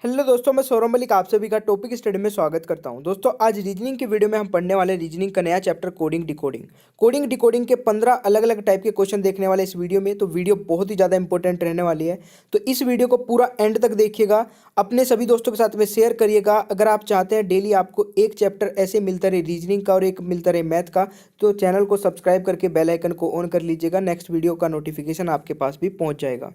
Hello दोस्तों, मैं सौरभ मलिक आप सभी का टॉपिक स्टडी में स्वागत करता हूं। दोस्तों, आज रीजनिंग की वीडियो में हम पढ़ने वाले रीजनिंग का नया chapter coding decoding. Coding decoding के 15 अलग अलग टाइप के क्वेश्चन देखने वाले इस वीडियो में। तो वीडियो बहुत ही ज़्यादा इंपॉर्टेंट रहने वाली है, तो इस वीडियो को पूरा एंड तक देखिएगा। अपने सभी दोस्तों के साथ में शेयर करिएगा। अगर आप चाहते हैं डेली आपको एक चैप्टर ऐसे मिलता रहे रीजनिंग का और एक मिलता रहे मैथ का, तो चैनल को सब्सक्राइब करके बेल आइकन को ऑन कर लीजिएगा। नेक्स्ट वीडियो का नोटिफिकेशन आपके पास भी पहुँच जाएगा।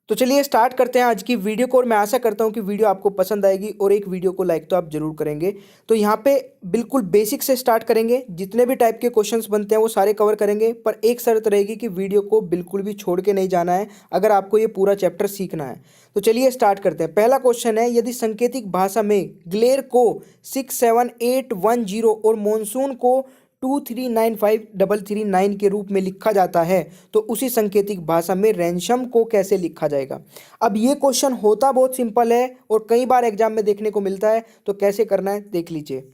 तो चलिए स्टार्ट करते हैं आज की वीडियो को, और मैं आशा करता हूं कि वीडियो आपको पसंद आएगी और एक वीडियो को लाइक तो आप जरूर करेंगे। तो यहाँ पे बिल्कुल बेसिक से स्टार्ट करेंगे। जितने भी टाइप के क्वेश्चंस बनते हैं वो सारे कवर करेंगे, पर एक शर्त रहेगी कि वीडियो को बिल्कुल भी छोड़ के नहीं जाना है अगर आपको ये पूरा चैप्टर सीखना है। तो चलिए स्टार्ट करते हैं। पहला क्वेश्चन है, यदि सांकेतिक भाषा में ग्लेर को 67810 और मॉनसून को 2395339 के रूप में लिखा जाता है, तो उसी सांकेतिक भाषा में रैंसम को कैसे लिखा जाएगा। अब ये क्वेश्चन होता बहुत सिंपल है और कई बार एग्जाम में देखने को मिलता है, तो कैसे करना है देख लीजिए।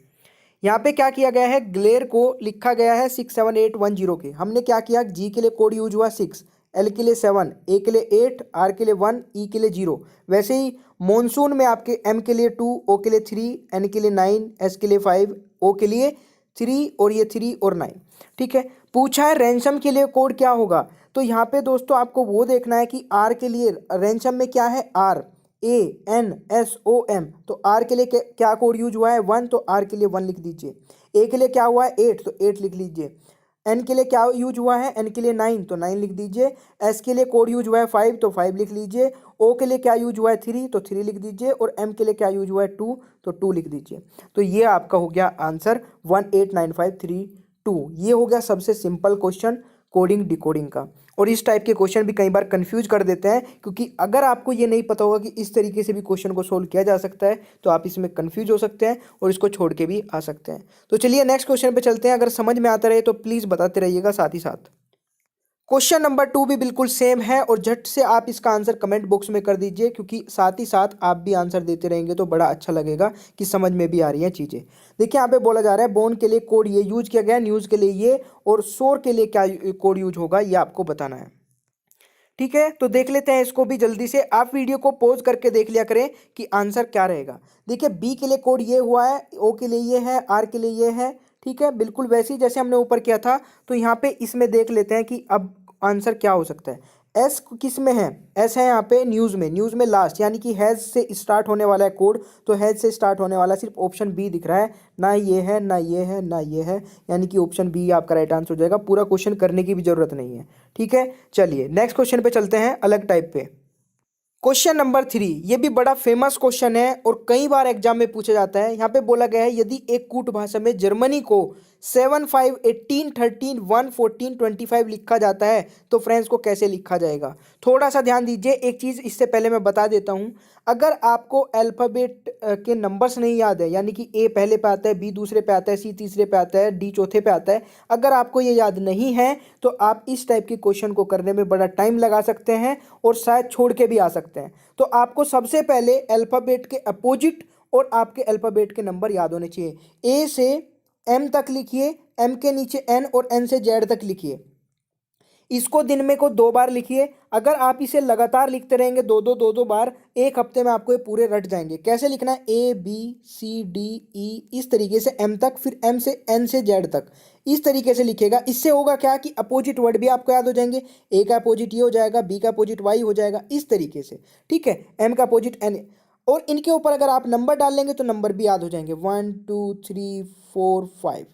यहाँ पे क्या किया गया है, ग्लेर को लिखा गया है 67810 के। हमने क्या किया, जी के लिए कोड यूज हुआ 6, एल के लिए 7, ए के लिए 8, आर के लिए 1, ई के लिए 0। वैसे ही मॉनसून में आपके एम के लिए 2, ओ के लिए 3, एन के लिए 9, एस के लिए 5, ओ के लिए 3 और ये 3 और 9। ठीक है, पूछा है रैंसम के लिए कोड क्या होगा। तो यहाँ पे दोस्तों आपको वो देखना है कि आर के लिए रैंसम में क्या है, R A N S O M. तो आर के लिए क्या कोड यूज हुआ है, 1, तो आर के लिए 1 लिख दीजिए। ए के लिए क्या हुआ है, 8, तो 8 लिख लीजिए। एन के लिए क्या यूज हुआ है, एन के लिए 9, तो 9 लिख दीजिए। एस के लिए कोड यूज हुआ है 5, तो 5 लिख लीजिए। ओ के लिए क्या यूज हुआ है 3, तो 3 लिख दीजिए। और एम के लिए क्या यूज हुआ है 2, तो 2 लिख दीजिए। तो ये आपका हो गया आंसर 189532। ये हो गया सबसे सिंपल क्वेश्चन कोडिंग डिकोडिंग का। और इस टाइप के क्वेश्चन भी कई बार कंफ्यूज कर देते हैं, क्योंकि अगर आपको ये नहीं पता होगा कि इस तरीके से भी क्वेश्चन को सोल्व किया जा सकता है, तो आप इसमें कंफ्यूज हो सकते हैं और इसको छोड़ के भी आ सकते हैं। तो चलिए नेक्स्ट क्वेश्चन पे चलते हैं। अगर समझ में आता रहे तो प्लीज़ बताते रहिएगा साथ ही साथ। क्वेश्चन नंबर 2 भी बिल्कुल सेम है, और झट से आप इसका आंसर कमेंट बॉक्स में कर दीजिए, क्योंकि साथ ही साथ आप भी आंसर देते रहेंगे तो बड़ा अच्छा लगेगा कि समझ में भी आ रही हैं चीज़ें। देखिए यहाँ पे बोला जा रहा है बोन के लिए कोड ये यूज किया गया है, न्यूज़ के लिए ये, और शोर के लिए क्या कोड यूज होगा ये आपको बताना है। ठीक है, तो देख लेते हैं इसको भी जल्दी से। आप वीडियो को पॉज करके देख लिया करें कि आंसर क्या रहेगा। देखिए बी के लिए कोड ये हुआ है, ओ के लिए ये है, आर के लिए ये है। ठीक है, बिल्कुल वैसे ही जैसे हमने ऊपर किया था। तो यहाँ पे इसमें देख लेते हैं कि अब आंसर क्या हो सकता है। एस किस में है, एस है यहाँ पे न्यूज़ में, न्यूज़ में लास्ट, यानी कि हैज़ से स्टार्ट होने वाला है कोड। तो हैज़ से स्टार्ट होने वाला सिर्फ ऑप्शन बी दिख रहा है, ना ये है ना ये है ना ये है, यानी कि ऑप्शन बी आपका राइट आंसर हो जाएगा। पूरा क्वेश्चन करने की भी जरूरत नहीं है। ठीक है, चलिए नेक्स्ट क्वेश्चन पे चलते हैं, अलग टाइप पे। क्वेश्चन नंबर 3, ये भी बड़ा फेमस क्वेश्चन है और कई बार एग्जाम में पूछा जाता है। यहाँ पे बोला गया है, यदि एक कूट भाषा में जर्मनी को 7, 5, 18, 13, 1, 14, 25 लिखा जाता है, तो फ्रेंड्स को कैसे लिखा जाएगा। थोड़ा सा ध्यान दीजिए। एक चीज़ इससे पहले मैं बता देता हूँ, अगर आपको अल्फ़ाबेट के नंबर्स नहीं याद है, यानी कि ए पहले पे आता है, बी दूसरे पे आता है, सी तीसरे पे आता है, डी चौथे पे आता है, अगर आपको ये याद नहीं है तो आप इस टाइप के क्वेश्चन को करने में बड़ा टाइम लगा सकते हैं और शायद छोड़ के भी आ सकते हैं। तो आपको सबसे पहले अल्फ़ाबेट के अपोजिट और आपके अल्फ़ाबेट के नंबर याद होने चाहिए। ए से एम तक लिखिए, एम के नीचे एन, और एन से जेड तक लिखिए। इसको दिन में को 2 बार लिखिए। अगर आप इसे लगातार लिखते रहेंगे दो दो बार, एक हफ्ते में आपको ये पूरे रट जाएंगे। कैसे लिखना है, A B C D E, इस तरीके से एम तक, फिर एम से एन से जेड तक, इस तरीके से लिखेगा। इससे होगा क्या कि अपोजिट वर्ड भी आपको याद हो जाएंगे। ए का अपोजिट ये हो जाएगा, बी का अपोजिट वाई हो जाएगा, इस तरीके से। ठीक है, एम का अपोजिट एन, और इनके ऊपर अगर आप नंबर डाल लेंगे तो नंबर भी याद हो जाएंगे, 1 2 3 4 5।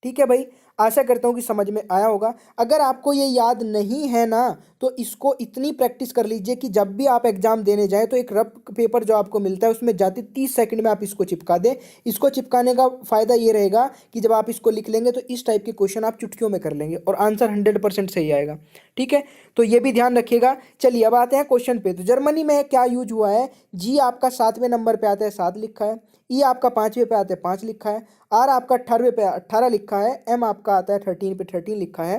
ठीक है भाई, आशा करता हूँ कि समझ में आया होगा। अगर आपको ये याद नहीं है ना, तो इसको इतनी प्रैक्टिस कर लीजिए कि जब भी आप एग्जाम देने जाएं तो एक रफ पेपर जो आपको मिलता है उसमें जाते 30 सेकंड में आप इसको चिपका दें। इसको चिपकाने का फ़ायदा ये रहेगा कि जब आप इसको लिख लेंगे तो इस टाइप के क्वेश्चन आप चुटकियों में कर लेंगे और आंसर 100% सही आएगा। ठीक है, तो ये भी ध्यान रखिएगा। चलिए अब आते हैं क्वेश्चन पे। तो जर्मनी में क्या यूज हुआ है, जी आपका 7वें नंबर पे आता है, 7 लिखा है। ई आपका 5वें पे आता है, 5 लिखा है। आर आपका 18वें पे 18 लिखा है। एम आपका आता है 13 पे 13 लिखा है।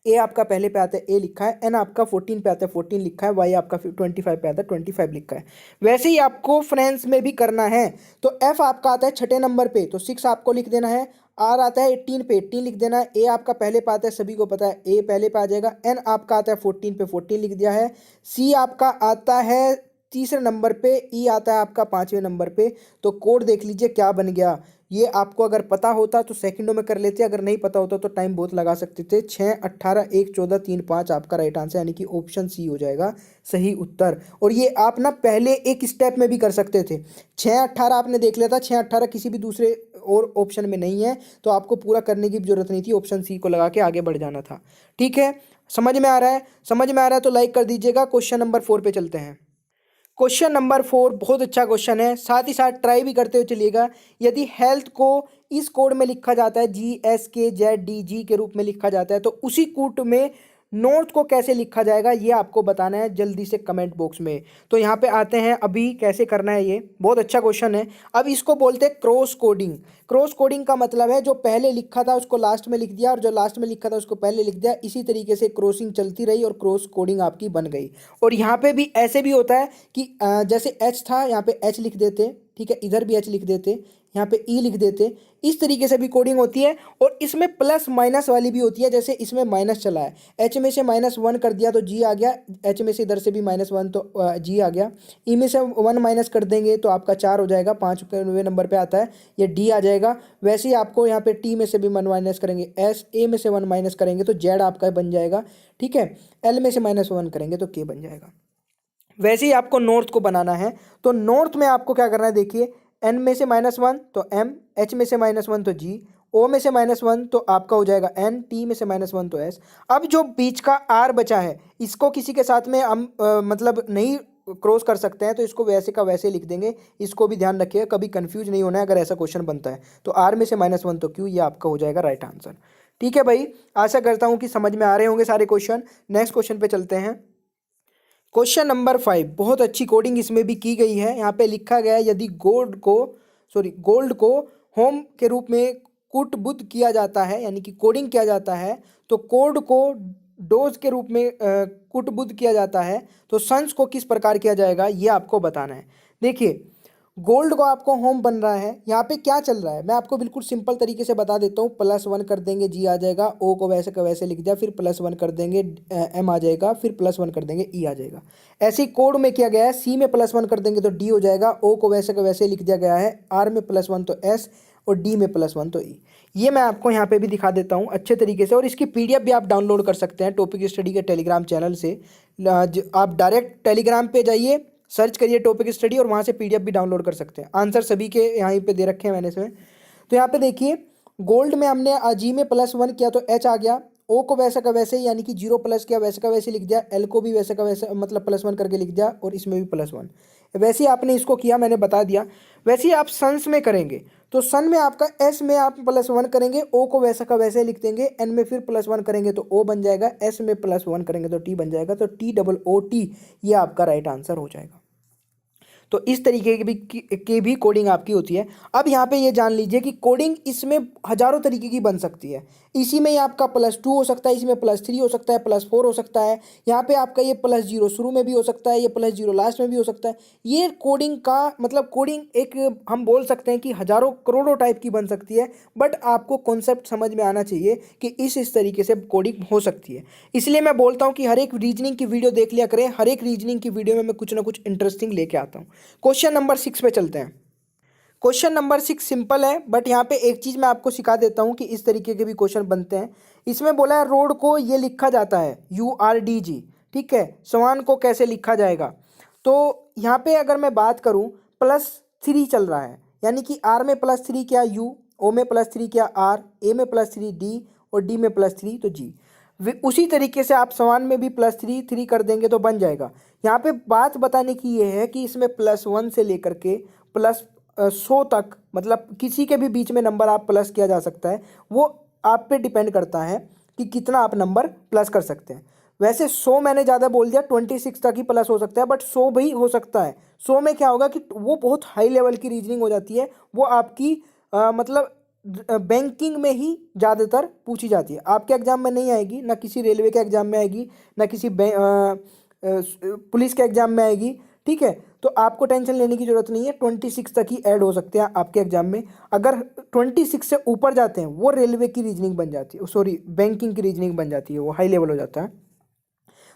ए आपका पहले पे आता है, ए लिखा है। एन आपका 14 पे आता है, 14 लिखा है। वाई आपका 25 पे आता है, 25 लिखा है। वैसे ही आपको फ्रेंड्स में भी करना है। तो एफ आपका आता है 6ठे नंबर पे, तो 6 आपको लिख देना है। आर आता है 18 पे, 18 लिख देना है। ए आपका पहले पे आता है, सभी को पता है ए पहले पे आ जाएगा। एन आपका आता है 14 पे, 14 लिख दिया है। सी आपका आता है तीसरे नंबर पे ई आता है आपका 5वें नंबर पे। तो कोड देख लीजिए क्या बन गया। ये आपको अगर पता होता तो सेकंडों में कर लेते, अगर नहीं पता होता तो टाइम बहुत लगा सकते थे। 6, 18, 1, 14, 3, 5 आपका राइट आंसर, यानी कि ऑप्शन सी हो जाएगा सही उत्तर। और ये आप ना पहले एक स्टेप में भी कर सकते थे। 6, 18 आपने देख लिया था, 6, 18 किसी भी दूसरे और ऑप्शन में नहीं है, तो आपको पूरा करने की जरूरत नहीं थी, ऑप्शन सी को लगा के आगे बढ़ जाना था। ठीक है, समझ में आ रहा है? समझ में आ रहा है तो लाइक कर दीजिएगा। क्वेश्चन नंबर 4 पे चलते हैं। क्वेश्चन नंबर 4 बहुत अच्छा क्वेश्चन है, साथ ही साथ ट्राई भी करते हुए चलिएगा। यदि हेल्थ को इस कोड में लिखा जाता है GSKZDG के रूप में लिखा जाता है, तो उसी कोड में नॉर्थ को कैसे लिखा जाएगा ये आपको बताना है जल्दी से कमेंट बॉक्स में। तो यहाँ पे आते हैं अभी कैसे करना है, ये बहुत अच्छा क्वेश्चन है। अब इसको बोलते हैं क्रॉस कोडिंग। क्रॉस कोडिंग का मतलब है जो पहले लिखा था उसको लास्ट में लिख दिया, और जो लास्ट में लिखा था उसको पहले लिख दिया। इसी तरीके से क्रॉसिंग चलती रही और क्रॉस कोडिंग आपकी बन गई। और यहाँ पे भी ऐसे भी होता है कि जैसे एच था, यहाँ पे एच लिख देते, ठीक है, इधर भी एच लिख देते, यहाँ पे ई लिख देते। इस तरीके से भी कोडिंग होती है। और इसमें प्लस माइनस वाली भी होती है, जैसे इसमें माइनस चला है, एच में से -1 कर दिया तो जी आ गया, एच में से इधर से भी -1 तो जी आ गया, ई में से 1 माइनस कर देंगे तो आपका 4 हो जाएगा, 5वें नंबर पे आता है, ये डी आ जाएगा। वैसे ही आपको यहाँ पे टी में से भी 1 माइनस करेंगे, एस, ए में से 1 माइनस करेंगे तो जेड आपका बन जाएगा। ठीक है, एल में से -1 करेंगे तो के बन जाएगा। वैसे ही आपको नॉर्थ को बनाना है, तो नॉर्थ में आपको क्या करना है, देखिए, एन में से -1 तो एम, एच में से -1 तो जी, ओ में से -1 तो आपका हो जाएगा एन, टी में से -1 तो एस। अब जो बीच का आर बचा है, इसको किसी के साथ में हम मतलब नहीं क्रॉस कर सकते हैं, तो इसको वैसे का वैसे लिख देंगे। इसको भी ध्यान रखिएगा, कभी कंफ्यूज नहीं होना है अगर ऐसा क्वेश्चन बनता है। तो आर में से -1 तो क्यू, ये आपका हो जाएगा राइट आंसर। ठीक है भाई, आशा करता हूँ कि समझ में आ रहे होंगे सारे क्वेश्चन। नेक्स्ट क्वेश्चन पे चलते हैं। क्वेश्चन नंबर 5, बहुत अच्छी कोडिंग इसमें भी की गई है। यहाँ पे लिखा गया है यदि गोल्ड को होम के रूप में कुटबुद्ध किया जाता है, यानी कि कोडिंग किया जाता है, तो कोड को डोज के रूप में कुटबुद्ध किया जाता है, तो सन्स को किस प्रकार किया जाएगा ये आपको बताना है। देखिए, गोल्ड को आपको होम बन रहा है, यहाँ पे क्या चल रहा है मैं आपको बिल्कुल सिंपल तरीके से बता देता हूँ। +1 कर देंगे, जी आ जाएगा, ओ को वैसे का वैसे लिख दिया, फिर +1 कर देंगे, एम आ जाएगा, फिर +1 कर देंगे, ई आ जाएगा। ऐसे ही कोड में किया गया है, सी में +1 कर देंगे तो डी हो जाएगा, ओ को वैसे का वैसे लिख दिया गया है, आर में +1 तो एस, और डी में +1 तो ई। ये मैं आपको यहाँ पे भी दिखा देता हूँ अच्छे तरीके से, और इसकी PDF भी आप डाउनलोड कर सकते हैं टॉपिक स्टडी के टेलीग्राम चैनल से। आप डायरेक्ट टेलीग्राम पे जाइए, सर्च करिए टॉपिक स्टडी, और वहाँ से PDF भी डाउनलोड कर सकते हैं। आंसर सभी के यहाँ पे दे रखे हैं मैंने इसमें। तो यहाँ पे देखिए, गोल्ड में हमने जी में +1 किया तो एच आ गया, ओ को वैसे का वैसे यानी कि 0 प्लस किया, वैसे का वैसे लिख दिया, एल को भी वैसे का वैसे मतलब +1 करके लिख दिया, और इसमें भी +1। वैसे ही आपने इसको किया, मैंने बता दिया। वैसे ही आप सन्स में करेंगे, तो सन में आपका एस में आप +1 करेंगे, ओ को वैसा का वैसे लिख देंगे, एन में फिर +1 करेंगे तो ओ बन जाएगा, एस में +1 करेंगे तो टी बन जाएगा, तो TOOT ये आपका राइट आंसर हो जाएगा। तो इस तरीके की भी कोडिंग आपकी होती है। अब यहाँ पे ये जान लीजिए कि कोडिंग इसमें हजारों तरीके की बन सकती है। इसी में ही आपका +2 हो सकता है, इसमें +3 हो सकता है, +4 हो सकता है, यहाँ पे आपका ये +0 शुरू में भी हो सकता है, ये +0 लास्ट में भी हो सकता है। ये कोडिंग का मतलब कोडिंग एक हम बोल सकते हैं कि हजारों करोड़ों टाइप की बन सकती है, बट आपको कॉन्सेप्ट समझ में आना चाहिए कि इस तरीके से कोडिंग हो सकती है। इसलिए मैं बोलता हूँ कि हर एक रीजनिंग की वीडियो देख लिया करें, हर एक रीजनिंग की वीडियो में मैं कुछ ना कुछ इंटरेस्टिंग लेके आता हूँ। क्वेश्चन नंबर 6 पे चलते हैं। क्वेश्चन नंबर 6 सिंपल है, बट यहाँ पे एक चीज मैं आपको सिखा देता हूँ कि इस तरीके के भी क्वेश्चन बनते हैं। इसमें बोला है रोड को ये लिखा जाता है URDG, ठीक है, समान को कैसे लिखा जाएगा। तो यहाँ पे अगर मैं बात करूँ, +3 चल रहा है, यानी कि R में +3 क्या U, O में +3 क्या R, A में +3 D, और D में +3 तो G। उसी तरीके से आप समान में भी +3 कर देंगे तो बन जाएगा। यहाँ पे बात बताने की ये है कि इसमें +1 से लेकर के +100 तक, मतलब किसी के भी बीच में नंबर आप प्लस किया जा सकता है। वो आप पे डिपेंड करता है कि कितना आप नंबर प्लस कर सकते हैं। वैसे 100 मैंने ज़्यादा बोल दिया, 26 तक ही प्लस हो सकता है, बट 100 भी हो सकता है। 100 में क्या होगा कि वो बहुत हाई लेवल की रीजनिंग हो जाती है, वो आपकी मतलब बैंकिंग में ही ज़्यादातर पूछी जाती है। आपके एग्जाम में नहीं आएगी, ना किसी रेलवे के एग्जाम में आएगी, ना किसी पुलिस के एग्जाम में आएगी, ठीक है। तो आपको टेंशन लेने की जरूरत नहीं है, 26 तक ही ऐड हो सकते हैं आपके एग्जाम में। अगर 26 से ऊपर जाते हैं वो रेलवे की रीजनिंग बन जाती है, सॉरी बैंकिंग की रीजनिंग बन जाती है, वो हाई लेवल हो जाता है।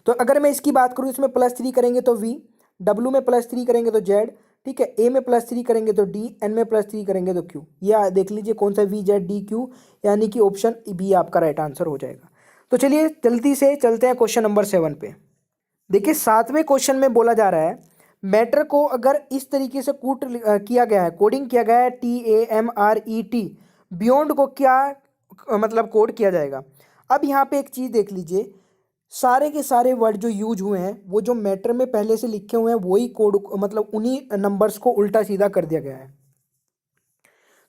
तो अगर मैं इसकी बात करूँ, इसमें +3 करेंगे तो V, डब्ल्यू में +3 करेंगे तो जेड, ठीक है, ए में +3 करेंगे तो डी, एन में +3 करेंगे तो क्यू। ये देख लीजिए कौन सा वी जेड डी क्यू, यानी कि ऑप्शन बी आपका राइट आंसर हो जाएगा। तो चलिए जल्दी से चलते हैं क्वेश्चन नंबर 7 पे। देखिए 7वें क्वेश्चन में बोला जा रहा है मैटर को अगर इस तरीके से किया गया है, कोडिंग किया गया है TAMRET, बियॉन्ड को क्या मतलब कोड किया जाएगा। अब यहाँ पे एक चीज़ देख लीजिए, सारे के सारे वर्ड जो यूज हुए हैं वो जो मैटर में पहले से लिखे हुए हैं वही कोड, मतलब उन्हीं नंबर्स को उल्टा सीधा कर दिया गया है।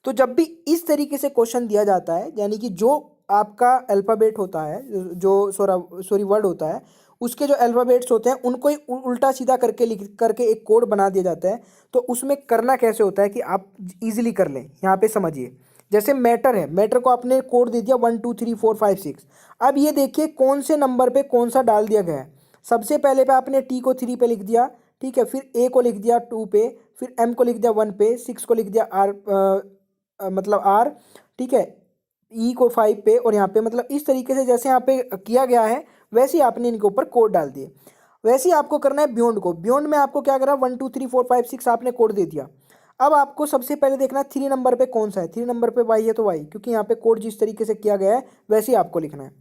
तो जब भी इस तरीके से क्वेश्चन दिया जाता है, यानी कि जो आपका अल्फ़ाबेट होता है, जो सॉरी वर्ड होता है, उसके जो अल्फ़ाबेट्स होते हैं उनको ही उल्टा सीधा करके लिख करके एक कोड बना दिया जाता है। तो उसमें करना कैसे होता है कि आप इजीली कर लें, यहाँ पे समझिए। जैसे मैटर है, मैटर को आपने कोड दे दिया 1 2 3 4 5 6। अब ये देखिए कौन से नंबर पे कौन सा डाल दिया गया है। सबसे पहले पे आपने टी को 3 पे लिख दिया, ठीक है, फिर ए को लिख दिया 2 पे, फिर एम को लिख दिया 1 पे, 6 को लिख दिया आर, मतलब आर, ठीक है, ई को 5 पे, और यहाँ पे मतलब इस तरीके से जैसे यहाँ पे किया गया है वैसे ही आपने इनके ऊपर कोड डाल दिए। वैसे ही आपको करना है बियॉन्ड को। बियॉन्ड में आपको क्या करा, 1 2 3 4 5 6 आपने कोड दे दिया। अब आपको सबसे पहले देखना है 3 नंबर पे कौन सा है। 3 नंबर पे वाई है तो वाई, क्योंकि यहाँ पे कोड जिस तरीके से किया गया है वैसे ही आपको लिखना है।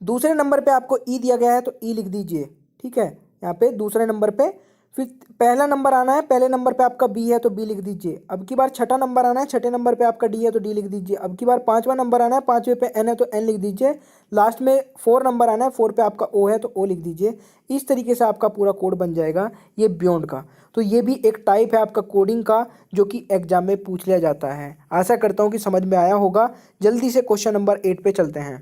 दूसरे नंबर पे आपको ई दिया गया है तो ई लिख दीजिए, ठीक है, यहाँ पे दूसरे नंबर पे। फिर पहला नंबर आना है, पहले नंबर पे आपका बी है तो बी लिख दीजिए। अब की बार छठा नंबर आना है, छठे नंबर पे आपका डी है तो डी लिख दीजिए। अब की बार पांचवा नंबर आना है, पांचवें पे एन है तो एन लिख दीजिए। लास्ट में 4 नंबर आना है, 4 पे आपका ओ है तो ओ लिख दीजिए। इस तरीके से आपका पूरा कोड बन जाएगा ये बियॉन्ड का। तो ये भी एक टाइप है आपका कोडिंग का जो कि एग्जाम में पूछ लिया जाता है। आशा करता हूँ कि समझ में आया होगा। जल्दी से क्वेश्चन नंबर 8 पे चलते हैं।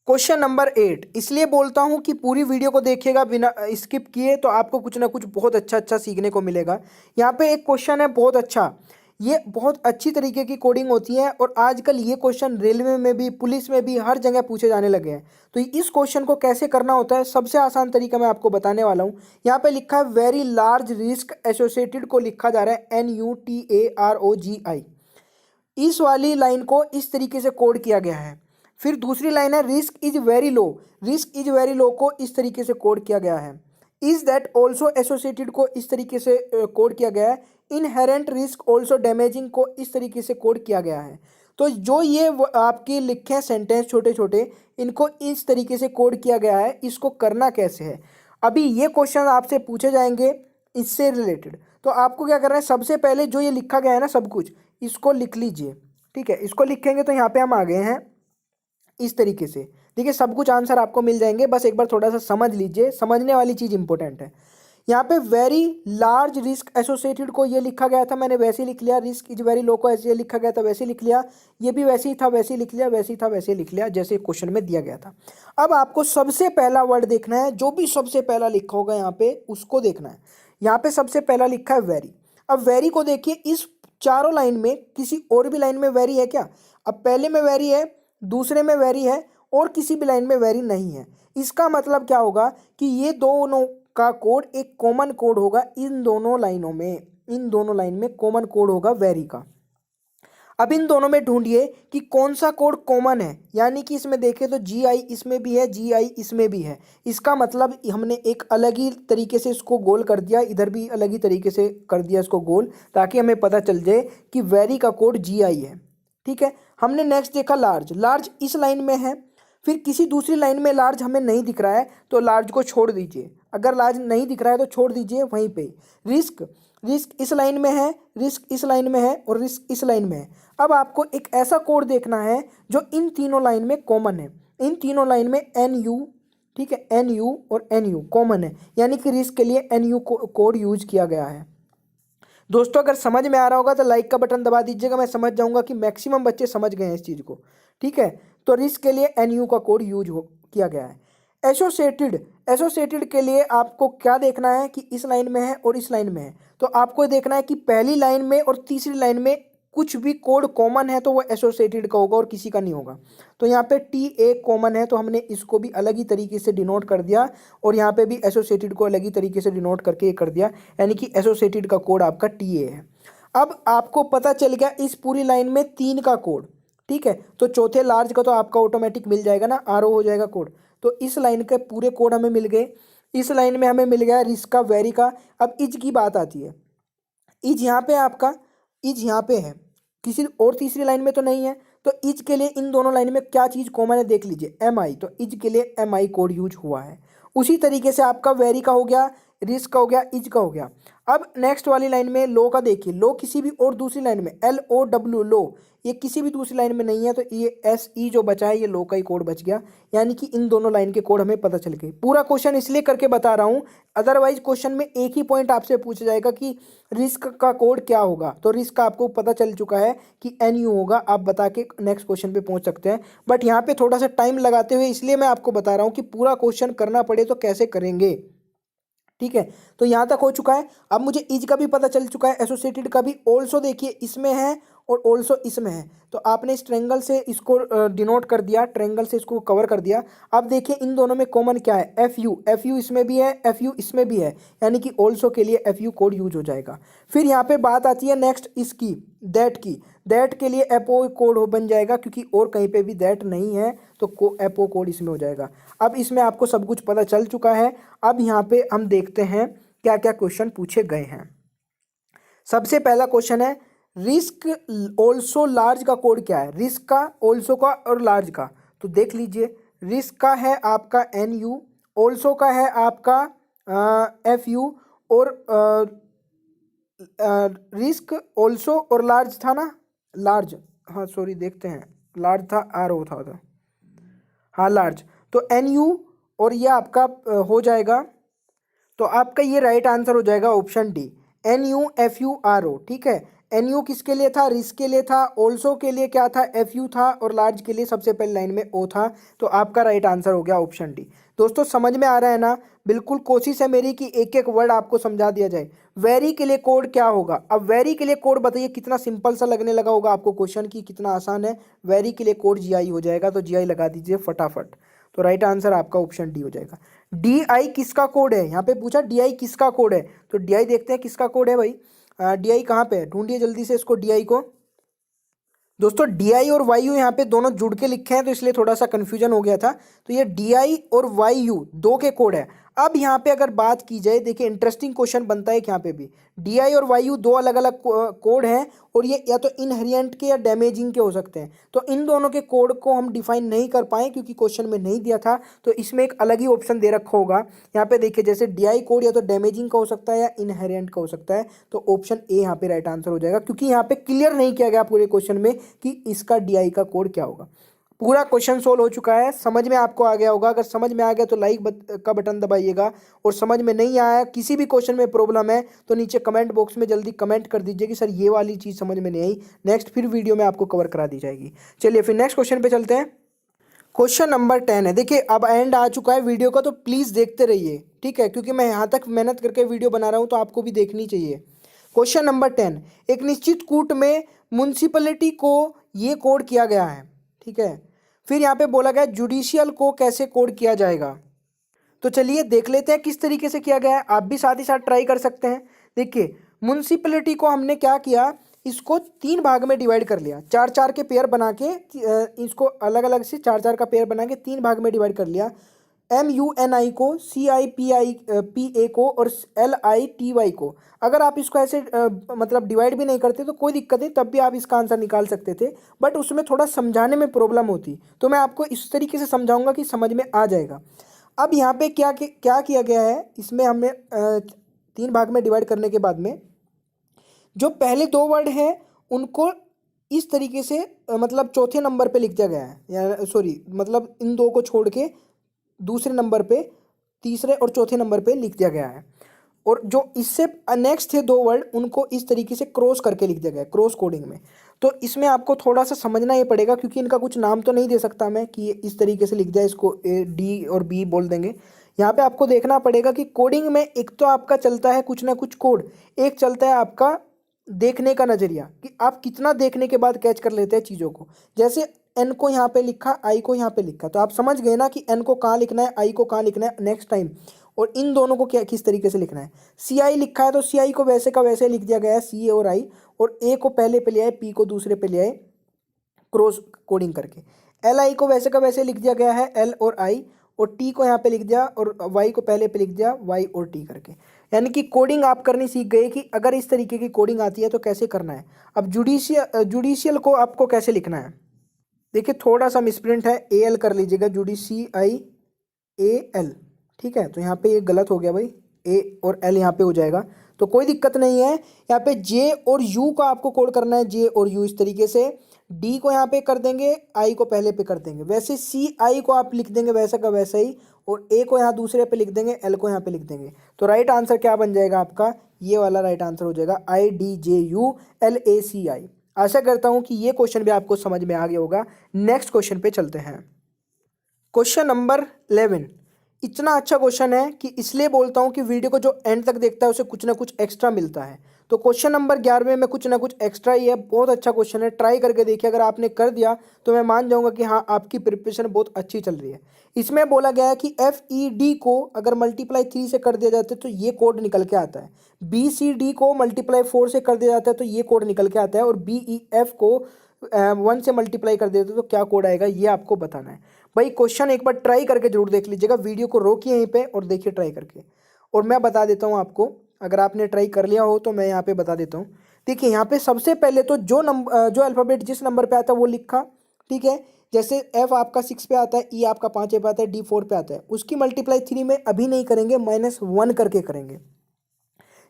क्वेश्चन नंबर 8 इसलिए बोलता हूं कि पूरी वीडियो को देखिएगा बिना स्किप किए, तो आपको कुछ ना कुछ बहुत अच्छा अच्छा सीखने को मिलेगा। यहाँ पे एक क्वेश्चन है बहुत अच्छा, ये बहुत अच्छी तरीके की कोडिंग होती है और आजकल ये क्वेश्चन रेलवे में भी, पुलिस में भी, हर जगह पूछे जाने लगे हैं। तो इस क्वेश्चन को कैसे करना होता है, सबसे आसान तरीका मैं आपको बताने वाला हूँ। यहाँ पे लिखा है वेरी लार्ज रिस्क एसोसिएटेड को लिखा जा रहा है NUTAROGI। इस वाली लाइन को इस तरीके से कोड किया गया है। फिर दूसरी लाइन है risk is very low, risk is very low को इस तरीके से कोड किया गया है। इज दैट ऑल्सो एसोसिएटेड को इस तरीके से कोड किया गया है। इनहेरेंट रिस्क ऑल्सो डैमेजिंग को इस तरीके से कोड किया गया है। तो जो ये आपके लिखे हैं सेंटेंस छोटे छोटे, इनको इस तरीके से कोड किया गया है। इसको करना कैसे है, अभी ये क्वेश्चन आपसे पूछे जाएंगे इससे रिलेटेड। तो आपको क्या करना है, सबसे पहले जो ये लिखा गया है ना सब कुछ, इसको लिख लीजिए, ठीक है। इसको लिखेंगे तो यहाँ पे हम आ गए हैं इस तरीके से। देखिए सब कुछ आंसर आपको मिल जाएंगे, बस एक बार थोड़ा सा समझ लीजिए, समझने वाली चीज़ इंपॉर्टेंट है। यहाँ पे वेरी लार्ज रिस्क एसोसिएटेड को ये लिखा गया था, मैंने वैसे ही लिख लिया। रिस्क इज वेरी लो को ऐसे लिखा गया था, वैसे ही लिख लिया। ये भी वैसे ही था, वैसे ही लिख लिया, वैसे ही था, वैसे ही लिख लिया, जैसे क्वेश्चन में दिया गया था। अब आपको सबसे पहला वर्ड देखना है, जो भी सबसे पहला लिखा होगा यहाँ पे उसको देखना है। यहाँ पे सबसे पहला लिखा है वेरी। अब वेरी को देखिए, इस चारों लाइन में किसी और भी लाइन में वेरी है क्या? अब पहले में वेरी है, दूसरे में वेरी है, और किसी भी लाइन में वेरी नहीं है। इसका मतलब क्या होगा कि ये दोनों का कोड एक कॉमन कोड होगा। इन दोनों लाइनों में, इन दोनों लाइन में कॉमन कोड होगा वेरी का। अब इन दोनों में ढूंढिए कि कौन सा कोड कॉमन है, यानी कि इसमें देखें तो GI इसमें भी है, GI इसमें भी है। इसका मतलब हमने एक अलग ही तरीके से इसको गोल कर दिया, इधर भी अलग ही तरीके से कर दिया इसको गोल, ताकि हमें पता चल जाए कि वेरी का कोड GI है, ठीक है। हमने नेक्स्ट देखा लार्ज, लार्ज इस लाइन में है। फिर किसी दूसरी लाइन में लार्ज हमें नहीं दिख रहा है तो लार्ज को छोड़ दीजिए। अगर लार्ज नहीं दिख रहा है तो छोड़ दीजिए वहीं पे। रिस्क, रिस्क इस लाइन में है, रिस्क इस लाइन में है, और रिस्क इस लाइन में है। अब आपको एक ऐसा कोड देखना है जो इन तीनों लाइन में कॉमन है। इन तीनों लाइन में NU, ठीक है, NU और NU कॉमन है, यानी कि रिस्क के लिए NU कोड यूज किया गया है। दोस्तों अगर समझ में आ रहा होगा तो लाइक का बटन दबा दीजिएगा, मैं समझ जाऊंगा कि मैक्सिमम बच्चे समझ गए हैं इस चीज़ को, ठीक है। तो रिस्क के लिए NU का कोड यूज किया गया है। एसोसिएटेड, एसोसिएटेड के लिए आपको क्या देखना है कि इस लाइन में है और इस लाइन में है। तो आपको देखना है कि पहली लाइन में और तीसरी लाइन में कुछ भी कोड कॉमन है तो वो एसोसिएटेड का होगा और किसी का नहीं होगा। तो यहाँ पे TA कॉमन है, तो हमने इसको भी अलग ही तरीके से डिनोट कर दिया, और यहाँ पे भी एसोसिएटेड को अलग ही तरीके से डिनोट करके ये कर दिया, यानी कि एसोसिएटेड का कोड आपका TA है। अब आपको पता चल गया इस पूरी लाइन में 3 का कोड, ठीक है। तो चौथे लार्ज का तो आपका ऑटोमेटिक मिल जाएगा ना, RO हो जाएगा कोड। तो इस लाइन के पूरे कोड हमें मिल गए। इस लाइन में हमें मिल गया रिस्क का, वेरी का। अब इज की बात आती है, इज यहाँ पे आपका, इज यहाँ पे है, किसी और तीसरी लाइन में तो नहीं है। तो इज के लिए इन दोनों लाइन में क्या चीज़ कॉमन है देख लीजिए, एम आई। तो इज के लिए एम आई कोड यूज हुआ है। उसी तरीके से आपका वेरी का हो गया, रिस्क का हो गया, इज का हो गया। अब नेक्स्ट वाली लाइन में लो का देखिए, लो किसी भी और दूसरी लाइन में, एल ओ डब्ल्यू लो, ये किसी भी दूसरी लाइन में नहीं है। तो ये एस ई जो बचा है ये लो का ही कोड बच गया, यानी कि इन दोनों लाइन के कोड हमें पता चल गए। पूरा क्वेश्चन इसलिए करके बता रहा हूँ, अदरवाइज क्वेश्चन में एक ही पॉइंट आपसे पूछा जाएगा कि रिस्क का कोड क्या होगा। तो रिस्क का आपको पता चल चुका है कि एन यू होगा, आप बता के नेक्स्ट क्वेश्चन पे पहुंच सकते हैं। बट यहाँ पे थोड़ा सा टाइम लगाते हुए इसलिए मैं आपको बता रहा हूँ कि पूरा क्वेश्चन करना पड़े तो कैसे करेंगे। ठीक है, तो यहाँ तक हो चुका है। अब मुझे इज का भी पता चल चुका है, एसोसिएटेड का भी। ऑल्सो देखिए इसमें है और ऑल्सो इसमें है, तो आपने इस ट्रेंगल से इसको डिनोट कर दिया, ट्रेंगल से इसको कवर कर दिया। अब देखिए इन दोनों में कॉमन क्या है, एफ यू, एफ यू इसमें भी है, एफ यू इसमें भी है, यानी कि ऑल्सो के लिए एफ यू कोड यूज हो जाएगा। फिर यहाँ पे बात आती है नेक्स्ट इसकी, दैट की। दैट के लिए एपओ कोड बन जाएगा, क्योंकि और कहीं पे भी दैट नहीं है तो एपओ कोड इसमें हो जाएगा। अब इसमें आपको सब कुछ पता चल चुका है। अब यहाँ पे हम देखते हैं क्या क्या क्वेश्चन पूछे गए हैं। सबसे पहला क्वेश्चन है रिस्क ऑल्सो लार्ज का कोड क्या है, रिस्क का, ऑल्सो का और लार्ज का। तो देख लीजिए, रिस्क का है आपका एन यू, ऑल्सो का है आपका एफ यू, और रिस्क ऑल्सो और लार्ज था ना, लार्ज, हाँ सॉरी देखते हैं, लार्ज था, आर ओ था, हाँ लार्ज। तो एन यू और ये आपका हो जाएगा, तो आपका ये राइट आंसर हो जाएगा option D, N U F U R O. ठीक है, एन यू किसके लिए था, रिस्क के लिए था, ऑल्सो के लिए क्या था, एफ यू था, और लार्ज के लिए सबसे पहले लाइन में ओ था। तो आपका राइट आंसर हो गया ऑप्शन डी। दोस्तों समझ में आ रहा है ना, बिल्कुल कोशिश है मेरी कि एक एक वर्ड आपको समझा दिया जाए। वेरी के लिए कोड क्या होगा, अब वेरी के लिए कोड बताइए, कितना सिंपल सा लगने लगा होगा आपको क्वेश्चन की, कितना आसान है। वेरी के लिए कोड जी आई हो जाएगा, तो जी आई लगा दीजिए फटाफट। तो राइट आंसर आपका ऑप्शन डी हो जाएगा। डी आई किसका कोड है, यहाँ पे पूछा डी आई किसका कोड है, तो डी आई देखते हैं किसका कोड है भाई। डी आई कहाँ पे है, ढूंढिए जल्दी से इसको, डी आई को। दोस्तों डी आई और वाई यू यहाँ पे दोनों जुड़ के लिखे हैं, तो इसलिए थोड़ा सा कन्फ्यूजन हो गया था। तो ये डी आई और वाई यू दो के कोड है। अब यहाँ पे अगर बात की जाए, देखिए इंटरेस्टिंग क्वेश्चन बनता है कि यहाँ पे भी डी आई और वाई यू दो अलग अलग कोड हैं, और ये या तो इनहेरिएंट के या डैमेजिंग के हो सकते हैं। तो इन दोनों के कोड को हम डिफाइन नहीं कर पाए क्योंकि क्वेश्चन में नहीं दिया था, तो इसमें एक अलग ही ऑप्शन दे रखा होगा। यहाँ पे देखिए जैसे डी आई कोड या तो डैमेजिंग का हो सकता है या इनहेरिएंट का हो सकता है, तो ऑप्शन ए यहाँ पे राइट आंसर हो जाएगा, क्योंकि यहाँ पे क्लियर नहीं किया गया पूरे क्वेश्चन में कि इसका डी आई का कोड क्या होगा। पूरा क्वेश्चन सोल्व हो चुका है, समझ में आपको आ गया होगा। अगर समझ में आ गया तो लाइक का बटन दबाइएगा, और समझ में नहीं आया, किसी भी क्वेश्चन में प्रॉब्लम है, तो नीचे कमेंट बॉक्स में जल्दी कमेंट कर दीजिए कि सर ये वाली चीज़ समझ में नहीं आई, नेक्स्ट फिर वीडियो में आपको कवर करा दी जाएगी। चलिए फिर नेक्स्ट क्वेश्चन पे चलते हैं। क्वेश्चन नंबर 10 है, देखिए अब एंड आ चुका है वीडियो का, तो प्लीज़ देखते रहिए, ठीक है, क्योंकि मैं यहाँ तक मेहनत करके वीडियो बना रहा हूँ तो आपको भी देखनी चाहिए। क्वेश्चन नंबर 10, एक निश्चित कूट में म्युनिसिपैलिटी को ये कोड किया गया है, ठीक है। फिर यहाँ पे बोला गया जुडिशियल को कैसे कोड किया जाएगा। तो चलिए देख लेते हैं किस तरीके से किया गया है, आप भी साथ ही साथ ट्राई कर सकते हैं। देखिए म्युनिसिपैलिटी को हमने क्या किया, इसको 3 भाग में डिवाइड कर लिया, 4-4 के पेयर बना के, इसको अलग अलग से 4-4 का पेयर बना के 3 भाग में डिवाइड कर लिया। MUNI को, CIPA को और LITY को। अगर आप इसको ऐसे मतलब डिवाइड भी नहीं करते तो कोई दिक्कत नहीं, तब भी आप इसका आंसर निकाल सकते थे, बट उसमें थोड़ा समझाने में प्रॉब्लम होती, तो मैं आपको इस तरीके से समझाऊंगा कि समझ में आ जाएगा। अब यहाँ पे क्या किया गया है, इसमें हमने 3 भाग में डिवाइड करने के बाद में जो पहले 2 वर्ड हैं उनको इस तरीके से मतलब चौथे नंबर पे लिख दिया गया है, या सॉरी मतलब इन 2 को छोड़ के दूसरे नंबर पे, तीसरे और चौथे नंबर पे लिख दिया गया है। और जो इससे नेक्स्ट थे 2 वर्ड उनको इस तरीके से क्रॉस करके लिख दिया गया है, क्रॉस कोडिंग में। तो इसमें आपको थोड़ा सा समझना ये पड़ेगा, क्योंकि इनका कुछ नाम तो नहीं दे सकता मैं कि इस तरीके से लिख दिया, इसको D और B बोल देंगे। यहाँ पे आपको देखना पड़ेगा कि कोडिंग में एक तो आपका चलता है कुछ ना कुछ कोड, एक चलता है आपका देखने का नज़रिया, कि आप कितना देखने के बाद कैच कर लेते हैं चीज़ों को। जैसे एन को यहाँ पे लिखा, आई को यहाँ पे लिखा, तो आप समझ गए ना कि एन को कहाँ लिखना है, आई को कहाँ लिखना है नेक्स्ट टाइम, और इन दोनों को क्या किस तरीके से लिखना है। सी आई लिखा है तो सी आई को वैसे का वैसे लिख दिया गया है, सी ए और आई, और ए को पहले पे ले आए, पी को दूसरे पे ले आए क्रॉस कोडिंग करके। एल आई को वैसे का वैसे लिख दिया गया है, एल और आई, और टी को यहाँ पे लिख दिया और वाई को पहले पे लिख दिया, वाई और टी करके। यानी कि कोडिंग आप करनी सीख गए कि अगर इस तरीके की कोडिंग आती है तो कैसे करना है। अब जुडिशियल को आपको कैसे लिखना है, देखिए थोड़ा सा मिसप्रिंट है, ए एल कर लीजिएगा, JUDICIAL, ठीक है। तो यहाँ पे ये गलत हो गया भाई, ए और एल यहाँ पे हो जाएगा, तो कोई दिक्कत नहीं है। यहाँ पे जे और यू का आपको कोड करना है, जे और यू इस तरीके से, डी को यहाँ पे कर देंगे, आई को पहले पे कर देंगे, वैसे सी आई को आप लिख देंगे वैसा का वैसा ही, और ए को यहाँ दूसरे पे लिख देंगे, एल को यहाँ पे लिख देंगे। तो राइट आंसर क्या बन जाएगा आपका, ये वाला राइट आंसर हो जाएगा IDJULACI। आशा करता हूँ कि ये क्वेश्चन भी आपको समझ में आ गया होगा। नेक्स्ट क्वेश्चन पे चलते हैं। क्वेश्चन नंबर 11, इतना अच्छा क्वेश्चन है कि इसलिए बोलता हूँ कि वीडियो को जो एंड तक देखता है उसे कुछ ना कुछ एक्स्ट्रा मिलता है। तो क्वेश्चन नंबर 11 में कुछ ना कुछ एक्स्ट्रा ही है, बहुत अच्छा क्वेश्चन है, ट्राई करके देखिए। अगर आपने कर दिया तो मैं मान जाऊंगा कि हाँ आपकी प्रिपरेशन बहुत अच्छी चल रही है। इसमें बोला गया है कि FED को अगर मल्टीप्लाई 3 से कर दिया जाता है तो ये कोड निकल के आता है, BCD को मल्टीप्लाई 4 से कर दिया जाता है तो ये कोड निकल के आता है, और BEF को 1 से मल्टीप्लाई कर देते तो क्या कोड आएगा, ये आपको बताना है। भाई क्वेश्चन एक बार ट्राई करके जरूर देख लीजिएगा, वीडियो को रोकिए यहीं पे और देखिए ट्राई करके, और मैं बता देता हूँ आपको। अगर आपने ट्राई कर लिया हो तो मैं यहाँ पे बता देता हूँ। देखिए यहाँ पे सबसे पहले तो जो अल्फ़ाबेट जिस नंबर पे आता है वो लिखा, ठीक है। जैसे F आपका 6 पे आता है, E आपका 5 पे आता है, D 4 पे आता है, उसकी मल्टीप्लाई 3 में अभी नहीं करेंगे, -1 करके करेंगे।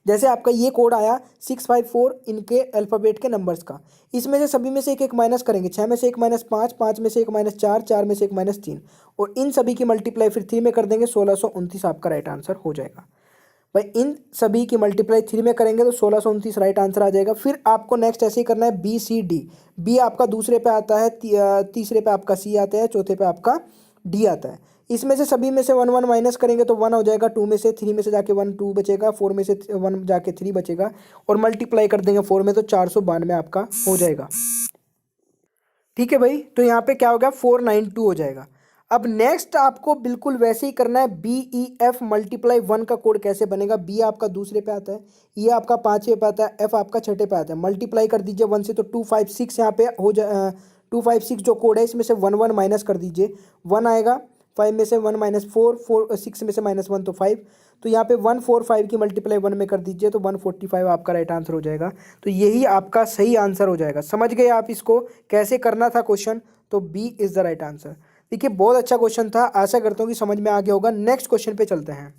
जैसे आपका ये कोड आया 654 इनके अल्फ़ाबेट के नंबर्स का, इसमें से सभी में से एक एक माइनस करेंगे, 6 में से एक -5, 5 में से एक -4, 4 में से एक -3, और इन सभी की मल्टीप्लाई फिर 3 में कर देंगे, 1629 आपका राइट आंसर हो जाएगा। भाई इन सभी की मल्टीप्लाई 3 में करेंगे तो 1629 राइट आंसर आ जाएगा। फिर आपको नेक्स्ट ऐसे ही करना है, BCD, बी आपका दूसरे पे आता है, तीसरे पे आपका C आता है, चौथे पे आपका D आता है। इसमें से सभी में से 1 1 माइनस करेंगे तो 1 हो जाएगा, 2 में से 3 में से जाके 1 2 बचेगा, 4 में से 1 जाके 3 बचेगा, और मल्टीप्लाई कर देंगे 4 में तो 492 आपका हो जाएगा। ठीक है भाई, तो यहाँ पे क्या हो गया, 492 हो जाएगा। अब नेक्स्ट आपको बिल्कुल वैसे ही करना है, BEF मल्टीप्लाई 1 का कोड कैसे बनेगा। B आपका दूसरे पे आता है, E आपका 5 पे आता है, F आपका 6 पे आता है, मल्टीप्लाई कर दीजिए 1 से तो 256 यहाँ पे हो जाए, 256 जो कोड है इसमें से 1 1 माइनस कर दीजिए, 1 आएगा, 5 में से 1 -4, 6 में से -1 तो 5, तो यहाँ पे 145 की मल्टीप्लाई 1 में कर दीजिए तो 145 आपका राइट आंसर हो जाएगा। तो यही आपका सही आंसर हो जाएगा। समझ गए आप इसको कैसे करना था क्वेश्चन, तो B is the right answer. देखिए बहुत अच्छा क्वेश्चन था, आशा करता हूँ कि समझ में आ गया होगा। नेक्स्ट क्वेश्चन पे चलते हैं।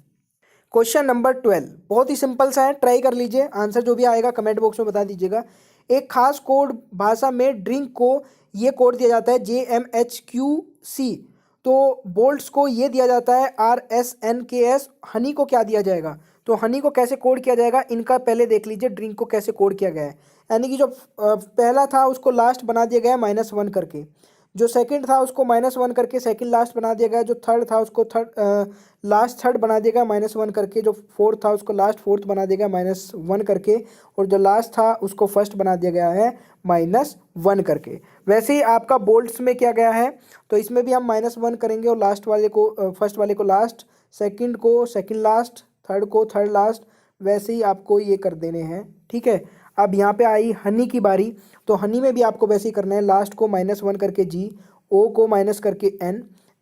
क्वेश्चन नंबर 12 बहुत ही सिंपल सा है, ट्राई कर लीजिए, आंसर जो भी आएगा कमेंट बॉक्स में बता दीजिएगा। एक खास कोड भाषा में ड्रिंक को ये कोड दिया जाता है JMHQC, तो बोल्ट्स को ये दिया जाता है RSNKS। हनी को क्या दिया जाएगा, तो हनी को कैसे कोड किया जाएगा, इनका पहले देख लीजिए ड्रिंक को कैसे कोड किया गया है। यानी कि जो पहला था उसको लास्ट बना दिया गया है -1 करके, जो सेकंड था उसको -1 करके सेकंड लास्ट बना दिया गया, जो थर्ड था उसको लास्ट थर्ड बना दिया गया -1 करके, जो फोर्थ था उसको लास्ट फोर्थ बना दिया गया -1 करके, और जो लास्ट था उसको फर्स्ट बना दिया गया है -1 करके। वैसे ही आपका बोल्ट्स में किया गया है, तो इसमें भी हम -1 करेंगे और लास्ट वाले को फर्स्ट वाले को लास्ट, सेकंड को सेकंड लास्ट, थर्ड को थर्ड लास्ट, वैसे ही आपको ये कर देने हैं। ठीक है, अब यहाँ पे आई हनी की बारी, तो हनी में भी आपको वैसे ही करना है, लास्ट को -1 करके G, O को माइनस करके N,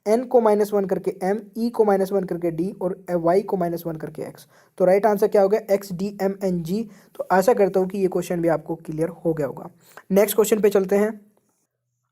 N को -1 करके M, E को -1 करके D, और Y को -1 करके X। तो राइट आंसर क्या हो गया, XDMNG। तो आशा करता हूँ कि ये क्वेश्चन भी आपको क्लियर हो गया होगा। नेक्स्ट क्वेश्चन पे चलते हैं।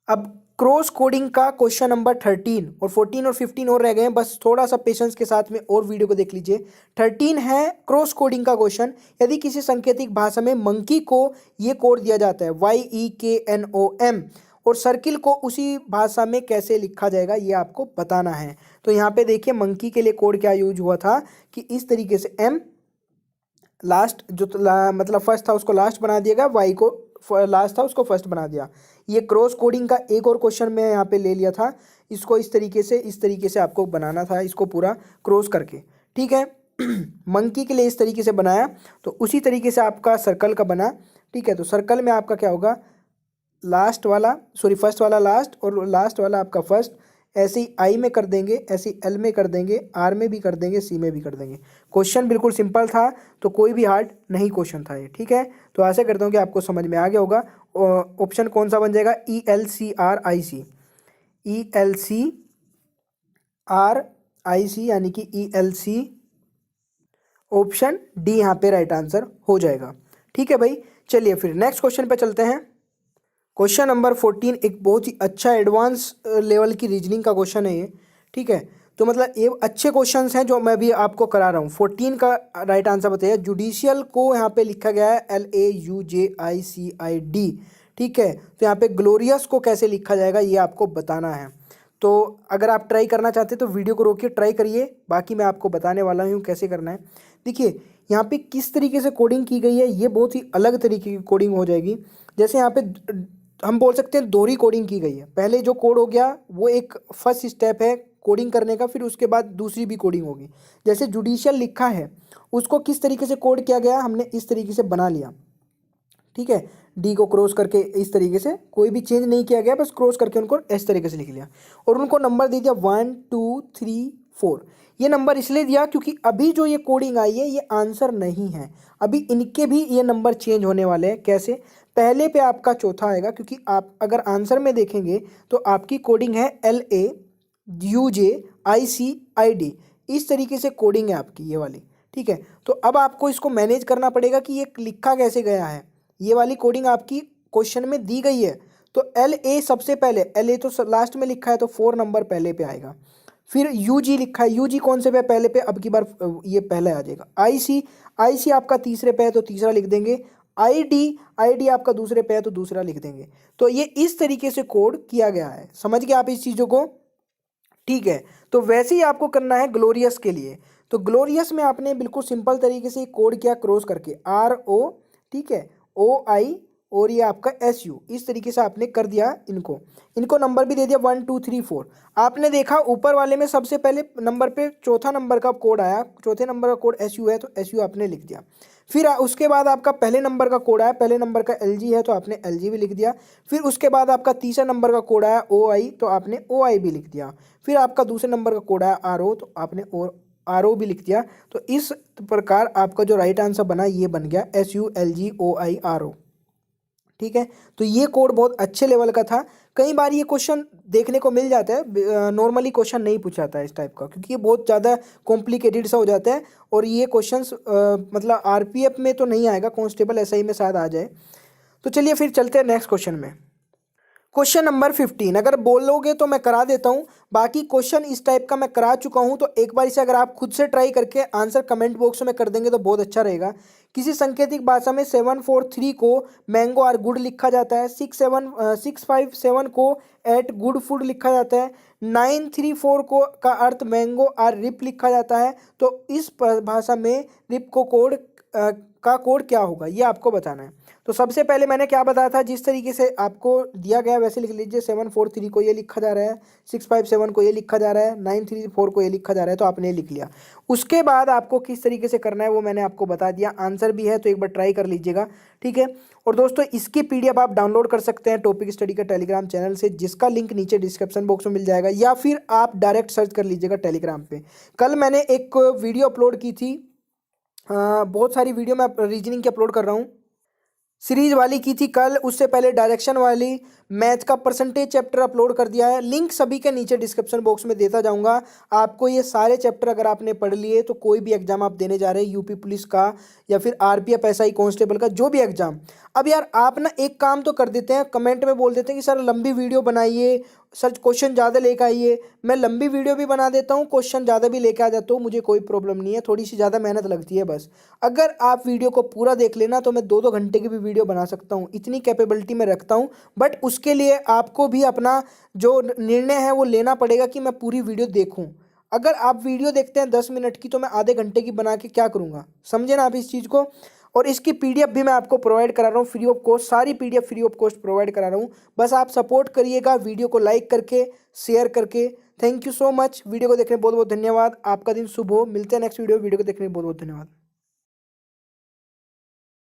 अब क्रॉस कोडिंग का क्वेश्चन नंबर 13 और 14 और 15 और रह गए हैं, बस थोड़ा सा पेशेंस के साथ में और वीडियो को देख लीजिए। 13 है क्रॉस कोडिंग का क्वेश्चन। यदि किसी सांकेतिक भाषा में मंकी को ये कोड दिया जाता है YEKNOM, और सर्किल को उसी भाषा में कैसे लिखा जाएगा ये आपको बताना है। तो यहाँ पे देखिए मंकी के लिए कोड क्या यूज हुआ था कि इस तरीके से M लास्ट जो मतलब फर्स्ट था उसको लास्ट बना दिया गया, Y को लास्ट था उसको फर्स्ट बना दिया। ये क्रॉस कोडिंग का एक और क्वेश्चन मैं यहाँ पे ले लिया था, इसको इस तरीके से आपको बनाना था, इसको पूरा क्रॉस करके। ठीक है, मंकी के लिए इस तरीके से बनाया, तो उसी तरीके से आपका सर्कल का बना। ठीक है, तो सर्कल में आपका क्या होगा, लास्ट वाला फर्स्ट वाला लास्ट, और लास्ट वाला आपका फर्स्ट। ऐसे ही आई में कर देंगे, ऐसे ही एल में कर देंगे, आर में भी कर देंगे, सी में भी कर देंगे। क्वेश्चन बिल्कुल सिंपल था, तो कोई भी हार्ड नहीं क्वेश्चन था ये। ठीक है, तो आशा करता हूँ कि आपको समझ में आ गया होगा। ऑप्शन कौन सा बन जाएगा, ELCRIC, ELCRIC IC यानी कि ELC। ऑप्शन डी यहाँ पे राइट आंसर हो जाएगा। ठीक है भाई, चलिए फिर नेक्स्ट क्वेश्चन पे चलते हैं। क्वेश्चन नंबर 14 एक बहुत ही अच्छा एडवांस लेवल की रीजनिंग का क्वेश्चन है ये। ठीक है, तो मतलब ये अच्छे क्वेश्चंस हैं जो मैं भी आपको करा रहा हूँ। 14 का राइट आंसर बताइए। जुडिशियल को यहाँ पे लिखा गया है LAUJICID। ठीक है, तो यहाँ पे ग्लोरियस को कैसे लिखा जाएगा ये आपको बताना है। तो अगर आप ट्राई करना चाहते हैं तो वीडियो को रोकिए, ट्राई करिए, बाकी मैं आपको बताने वाला हूँ कैसे करना है। देखिए यहाँ पे किस तरीके से कोडिंग की गई है, ये बहुत ही अलग तरीके की कोडिंग हो जाएगी। जैसे यहाँ पे हम बोल सकते हैं दोहरी कोडिंग की गई है। पहले जो कोड हो गया वो एक फर्स्ट स्टेप है कोडिंग करने का, फिर उसके बाद दूसरी भी कोडिंग होगी। जैसे जुडिशियल लिखा है उसको किस तरीके से कोड किया गया, हमने इस तरीके से बना लिया। ठीक है, डी को क्रॉस करके इस तरीके से, कोई भी चेंज नहीं किया गया, बस क्रॉस करके उनको इस तरीके से लिख लिया और उनको नंबर दे दिया 1 2 3 4। ये नंबर इसलिए दिया क्योंकि अभी जो ये कोडिंग आई है ये आंसर नहीं है, अभी इनके भी ये नंबर चेंज होने वाले हैं। कैसे? पहले पे आपका चौथा आएगा, क्योंकि आप अगर आंसर में देखेंगे तो आपकी कोडिंग है LAUJICID, इस तरीके से कोडिंग है आपकी ये वाली। ठीक है, तो अब आपको इसको मैनेज करना पड़ेगा कि ये लिखा कैसे गया है। ये वाली कोडिंग आपकी क्वेश्चन में दी गई है, तो LA सबसे पहले, LA तो लास्ट में लिखा है तो 4 नंबर पहले पे आएगा। फिर UG लिखा है, UG कौन से पे पहले पे, अब की बार ये पहले आ जाएगा। IC आपका तीसरे पे है तो तीसरा लिख देंगे। ID आपका दूसरे पे है तो दूसरा लिख देंगे। तो ये इस तरीके से कोड किया गया है, समझ गए आप इस चीज़ों को? ठीक है, तो वैसे ही आपको करना है ग्लोरियस के लिए। तो ग्लोरियस में आपने बिल्कुल सिंपल तरीके से कोड किया क्रॉस करके RO, ठीक है, OI और ये आपका SU, इस तरीके से आपने कर दिया। इनको नंबर भी दे दिया 1 2 3 4। आपने देखा ऊपर वाले में सबसे पहले नंबर पे चौथा नंबर का कोड आया, चौथे नंबर का कोड SU है तो SU आपने लिख दिया। फिर उसके बाद आपका पहले नंबर का कोड आया, पहले नंबर का LG है तो आपने LG भी लिख दिया। फिर उसके बाद आपका तीसरा नंबर का कोड आया OI तो आपने OI भी लिख दिया। फिर आपका दूसरे नंबर का कोड आया RO तो आपने RO भी लिख दिया। तो इस प्रकार आपका जो राइट आंसर बना ये बन गया SULGOIRO। ठीक है, तो ये कोड बहुत अच्छे लेवल का था। कई बार ये क्वेश्चन देखने को मिल जाता है, नॉर्मली क्वेश्चन नहीं पूछाता है इस टाइप का, क्योंकि ये बहुत ज़्यादा कॉम्प्लिकेटेड सा हो जाता है। और ये क्वेश्चंस मतलब RPF में तो नहीं आएगा, कांस्टेबल SI में शायद आ जाए। तो चलिए फिर चलते हैं नेक्स्ट क्वेश्चन में। क्वेश्चन नंबर 15 अगर बोलोगे तो मैं करा देता हूँ, बाकी क्वेश्चन इस टाइप का मैं करा चुका हूँ, तो एक बार इसे अगर आप खुद से ट्राई करके आंसर कमेंट बॉक्स में कर देंगे तो बहुत अच्छा रहेगा। किसी सांकेतिक भाषा में 743 को मैंगो आर गुड लिखा जाता है, 657 को एट गुड फूड लिखा जाता है, 934 को का अर्थ मैंगो आर रिप लिखा जाता है। तो इस भाषा में रिप को का कोड क्या होगा ये आपको बताना है। तो सबसे पहले मैंने क्या बताया था, जिस तरीके से आपको दिया गया वैसे लिख लीजिए। 743 को ये लिखा जा रहा है, 657 को ये लिखा जा रहा है, 934 को ये लिखा जा रहा है, तो आपने लिख लिया। उसके बाद आपको किस तरीके से करना है वो मैंने आपको बता दिया। आंसर भी है तो एक बार ट्राई कर लीजिएगा। ठीक है, और दोस्तों इसकी PDF आप डाउनलोड कर सकते हैं टॉपिक स्टडी का टेलीग्राम चैनल से, जिसका लिंक नीचे डिस्क्रिप्शन बॉक्स में मिल जाएगा, या फिर आप डायरेक्ट सर्च कर लीजिएगा टेलीग्राम पे। कल मैंने एक वीडियो अपलोड की थी, बहुत सारी वीडियो मैं रीजनिंग की अपलोड कर रहा हूँ, सीरीज वाली की थी कल, उससे पहले डायरेक्शन वाली, मैथ का परसेंटेज चैप्टर अपलोड कर दिया है। लिंक सभी के नीचे डिस्क्रिप्शन बॉक्स में देता जाऊंगा। आपको ये सारे चैप्टर अगर आपने पढ़ लिए तो कोई भी एग्जाम आप देने जा रहे हैं, यूपी पुलिस का या फिर RPF SI कांस्टेबल का, जो भी एग्जाम। अब यार आप ना एक काम तो कर देते हैं, कमेंट में बोल देते हैं कि सर लंबी वीडियो बनाइए, सर क्वेश्चन ज़्यादा लेकर आइए। मैं लंबी वीडियो भी बना देता हूँ, क्वेश्चन ज़्यादा भी लेकर आ जाता हूँ, मुझे कोई प्रॉब्लम नहीं है, थोड़ी सी ज़्यादा मेहनत लगती है बस। अगर आप वीडियो को पूरा देख लेना तो मैं 2-2 घंटे की भी वीडियो बना सकता हूँ, इतनी कैपेबिलिटी में रखता हूँ। बट उसके लिए आपको भी अपना जो निर्णय है वो लेना पड़ेगा कि मैं पूरी वीडियो देखूँ। अगर आप वीडियो देखते हैं 10 मिनट की तो मैं आधे घंटे की बना के क्या करूँगा, समझे ना आप इस चीज़ को। और इसकी PDF भी मैं आपको प्रोवाइड करा रहा हूँ फ्री ऑफ कॉस्ट, सारी PDF free of cost provide करा रहा हूँ। बस आप सपोर्ट करिएगा वीडियो को लाइक करके, शेयर करके। Thank you so much, video को देखने बहुत बहुत धन्यवाद। आपका दिन शुभ हो, मिलते हैं नेक्स्ट वीडियो को देखने बहुत बहुत धन्यवाद।